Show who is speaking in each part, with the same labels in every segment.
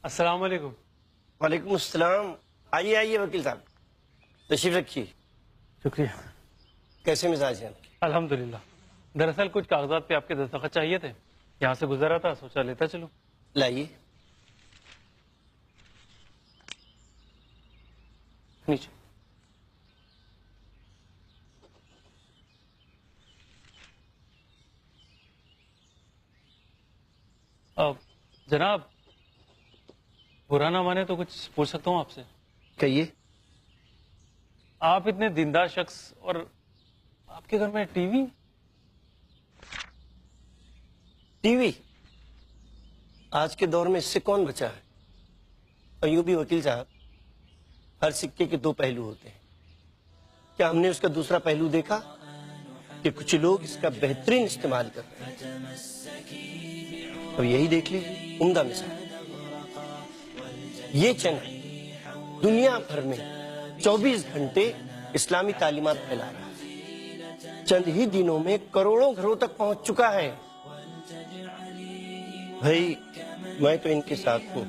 Speaker 1: السلام علیکم.
Speaker 2: وعلیکم السلام. آئیے آئیے وکیل صاحب, تشریف رکھیے.
Speaker 1: شکریہ.
Speaker 2: کیسے مزاج ہیں آپ کے؟
Speaker 1: الحمدللہ. دراصل کچھ کاغذات پہ آپ کے دستخط چاہیے تھے, یہاں سے گزر رہا تھا, سوچا لیتا چلو.
Speaker 2: لائیے.
Speaker 1: نیچے. جناب, برا نہ مانے تو کچھ پوچھ سکتا ہوں آپ سے؟
Speaker 2: کہیے.
Speaker 1: آپ اتنے دیندار شخص اور آپ کے گھر میں ٹی وی؟
Speaker 2: ٹی وی آج کے دور میں اس سے کون بچا ہے؟ اور یوں بھی وکیل صاحب, ہر سکے کے دو پہلو ہوتے ہیں. کیا ہم نے اس کا دوسرا پہلو دیکھا کہ کچھ لوگ اس کا بہترین استعمال کر رہے ہیں؟ اب یہی دیکھ لیجیے عمدہ مثال. یہ چینل دنیا بھر میں 24 گھنٹے اسلامی تعلیمات پھیلا رہا ہے. چند ہی دنوں میں کروڑوں گھروں تک پہنچ چکا ہے. بھائی میں تو ان کے ساتھ ہوں,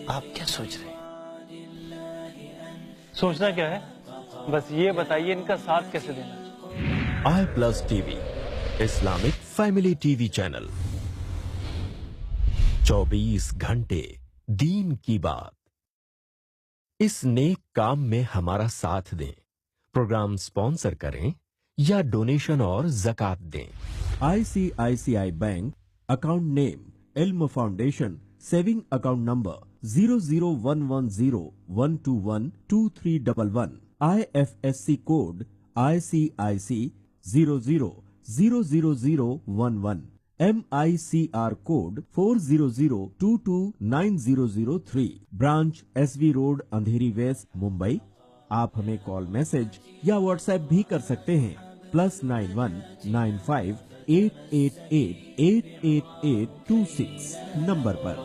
Speaker 2: آپ کیا سوچ رہے ہیں؟
Speaker 1: سوچنا کیا ہے, بس یہ بتائیے ان کا ساتھ کیسے دینا.
Speaker 3: I plus TV, Islamic family TV channel, 24 گھنٹے دین کی بات. اس نیک کام میں ہمارا ساتھ دیں, پروگرام سپانسر کریں یا ڈونیشن اور زکات دیں.
Speaker 4: ICICI bank, account name Ilm foundation, saving account number 001101212311, IFSC code ICIC 00000011, MICR code 4002290003, branch SV road Andheri west Mumbai. آپ ہمیں کال میسج یا واٹس ایپ بھی کر سکتے ہیں +919588888826 نمبر پر.